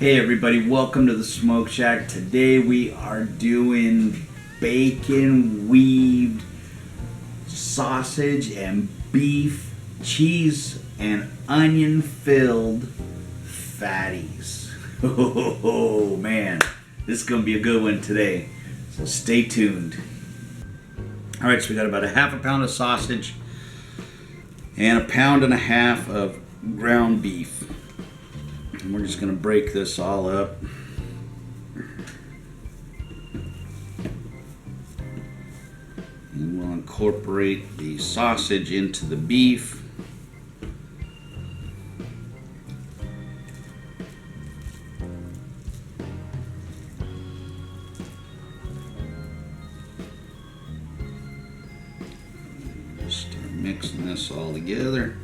Hey everybody, welcome to the Smoke Shack. Today we are doing bacon weaved sausage and beef, cheese and onion filled fatties. Oh man, this is gonna be a good one today, so stay tuned. All right, so we got about a half a pound of sausage and a pound and a half of ground beef. And we're just going to break this all up. And we'll incorporate the sausage into the beef. Just start mixing this all together.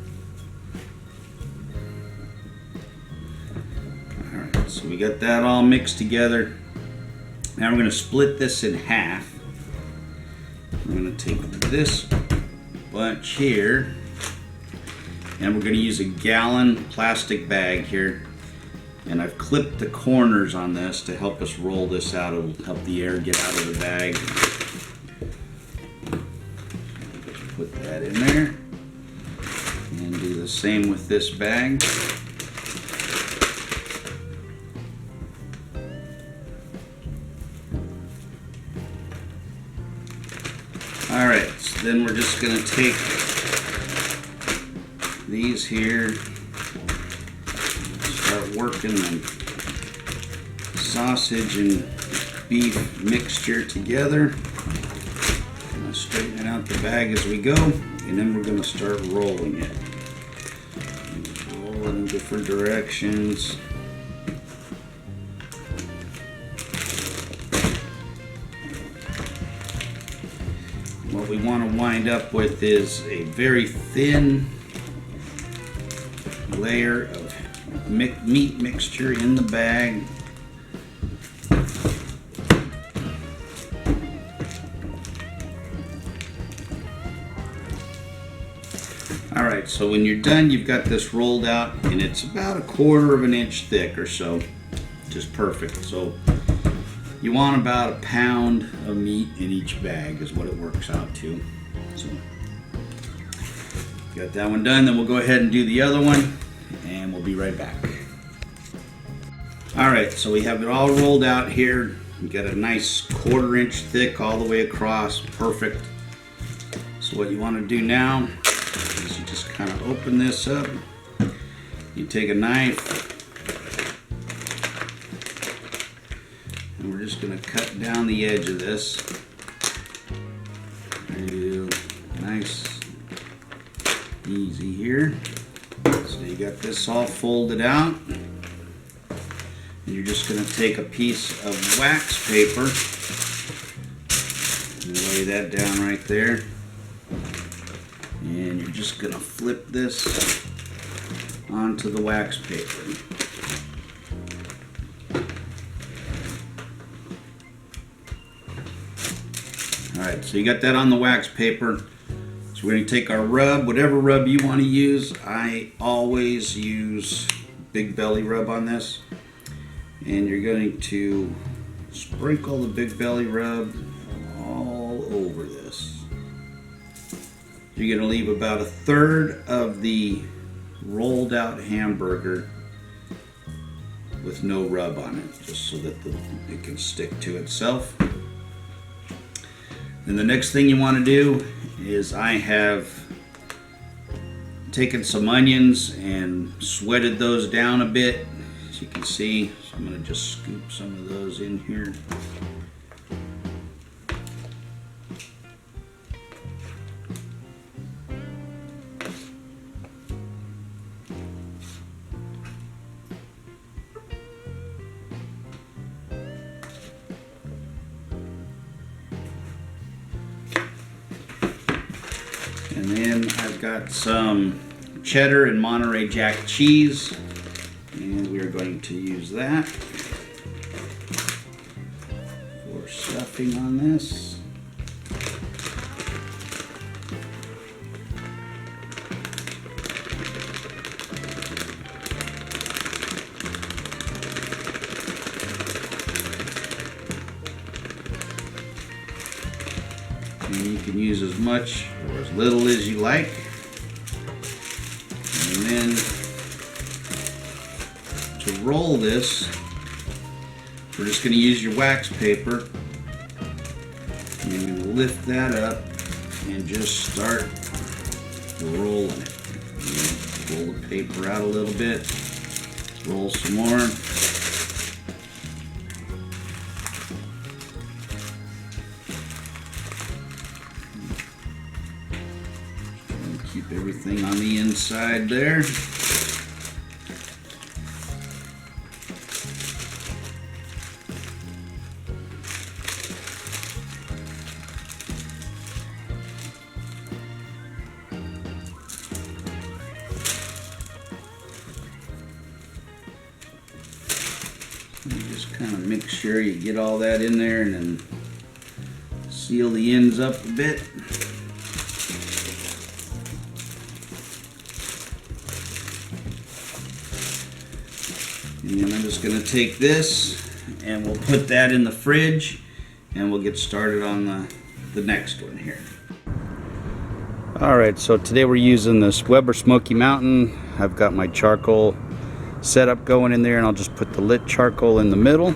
So we got that all mixed together. Now we're going to split this in half. I'm going to take this bunch here, and we're going to use a gallon plastic bag here. And I've clipped the corners on this to help us roll this out. It'll help the air get out of the bag. Put that in there. And do the same with this bag. Alright, so then we're just going to take these here, start working the sausage and beef mixture together. I'm going to straighten out the bag as we go, and then we're going to start rolling it. Roll it in different directions. What we want to wind up with is a very thin layer of meat mixture in the bag. Alright, so when you're done, you've got this rolled out, and it's about 1/4 of an inch thick or so. Just perfect. So you want about a pound of meat in each bag is what it works out to. So got that one done, then we'll go ahead and do the other one, and we'll be right back. Alright, so we have it all rolled out here. We got a nice 1/4 inch thick all the way across. Perfect. So what you want to do now is you just kind of open this up. You take a knife, and we're just going to cut down the edge of this. Nice, easy here. So you got this all folded out. And you're just going to take a piece of wax paper and lay that down right there. And you're just going to flip this onto the wax paper. Alright, so you got that on the wax paper. So we're going to take our rub, whatever rub you want to use. I always use Big Belly rub on this. And you're going to sprinkle the Big Belly rub all over this. You're going to leave about 1/3 of the rolled out hamburger with no rub on it, just so that it can stick to itself. Then the next thing you want to do is I have taken some onions and sweated those down a bit, as you can see. So I'm going to just scoop some of those in here. And then I've got some cheddar and Monterey Jack cheese, and we're going to use that for stuffing on this. can use as much or as little as you like. And then to roll this, we're just going to use your wax paper. You're going to lift that up and just start rolling it. Pull the paper out a little bit, roll some more. Keep everything on the inside there. You just kind of make sure you get all that in there and then seal the ends up a bit. And then I'm just going to take this and we'll put that in the fridge and we'll get started on the next one here. Alright, so today we're using this Weber Smoky Mountain. I've got my charcoal setup going in there and I'll just put the lit charcoal in the middle.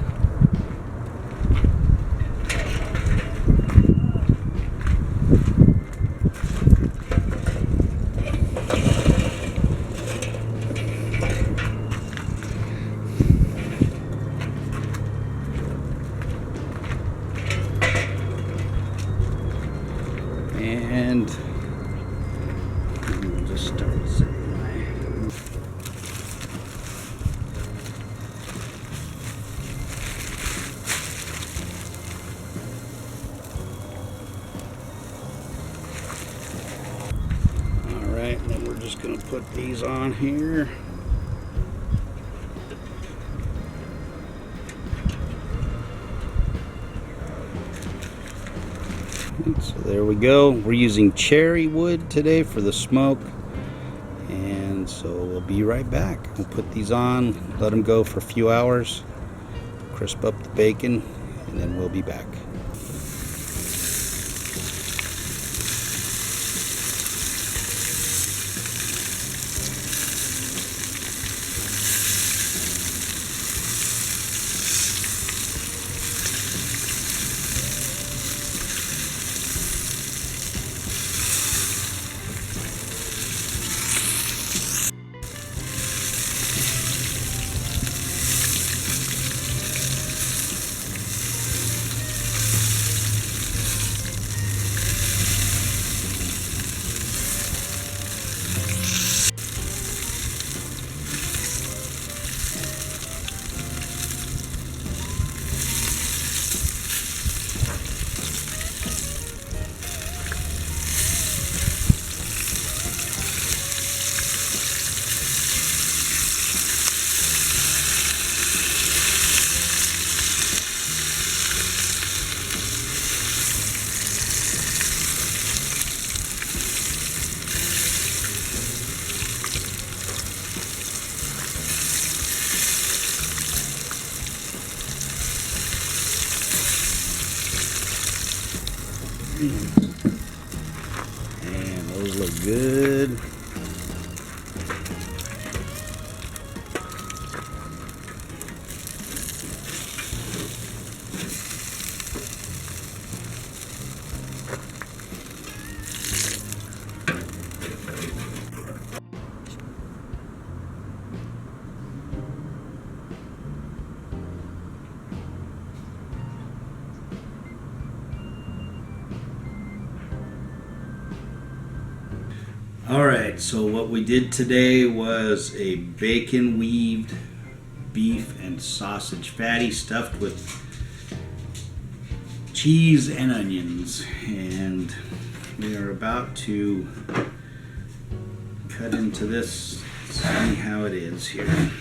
And we'll just start setting my... Alright, and then we're just going to put these on here. So there we go. We're using cherry wood today for the smoke, and so we'll be right back. We'll put these on, let them go for a few hours, crisp up the bacon, and then we'll be back. And those look good. Alright, so what we did today was a bacon weaved beef and sausage fatty stuffed with cheese and onions, and we are about to cut into this, see how it is here.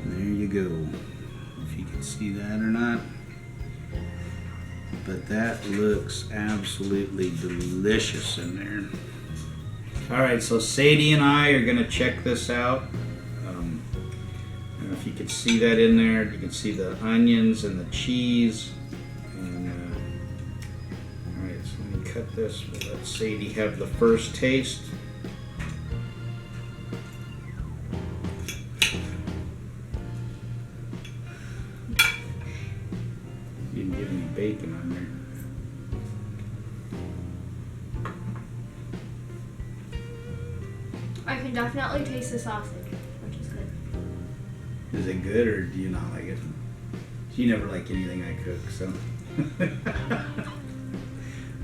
There you go. If you can see that or not, but that looks absolutely delicious in there. Alright, so Sadie and I are going to check this out. I don't know if you You can see that in there. You can see the onions and the cheese. And all right, so let me cut this. We'll let Sadie have the first taste. You didn't get any bacon on there. I can definitely taste the sausage, which is good. Is it good or do you not like it? You never like anything I cook, so.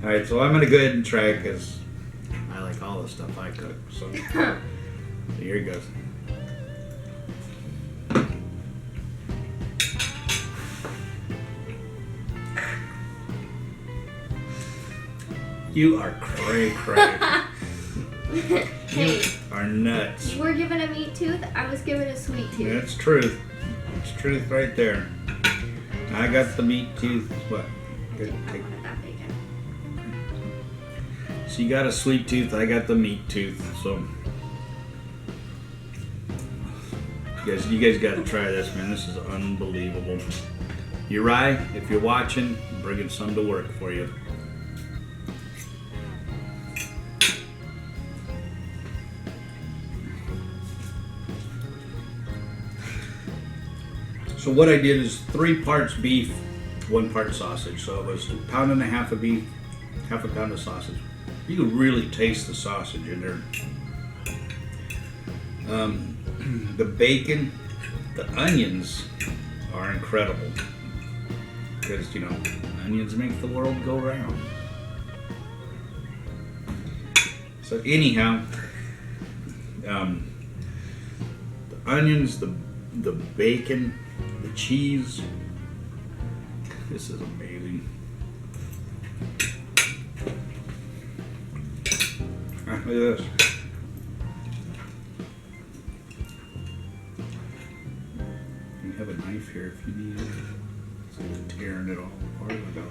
Alright, so I'm going to go ahead and try it because I like all the stuff I cook. So here it goes. You are cray cray. Hey, You are nuts. you were given a meat tooth, I was given a sweet tooth. That's truth. It's truth right there. I got the meat tooth. What? I wanted that bacon. So you got a sweet tooth. I got the meat tooth. So you guys got to try this, man. This is unbelievable. Uri, if you're watching, I'm bringing some to work for you. So what I did is 3 parts beef, 1 part sausage. So it was 1.5 pounds of beef, 1/2 pound of sausage. You can really taste the sausage in there. The bacon, the onions are incredible because, you know, onions make the world go round. So anyhow, the onions, the bacon, the cheese. This is amazing. Look at this. You have a knife here if you need it. It's like tearing it all apart like a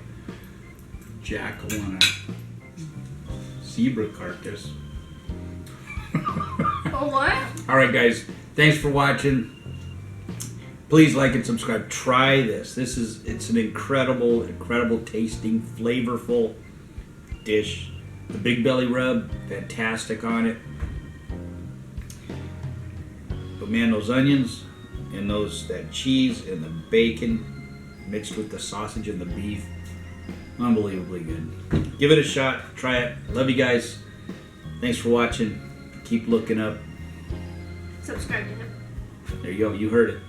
jackal on a zebra carcass. Oh, what? Alright guys, thanks for watching. Please like and subscribe. Try this. It's an incredible, incredible tasting, flavorful dish. The Big Belly rub, fantastic on it. But man, those onions and that cheese and the bacon mixed with the sausage and the beef, unbelievably good. Give it a shot. Try it. Love you guys. Thanks for watching. Keep looking up. Subscribe to him. There you go. You heard it.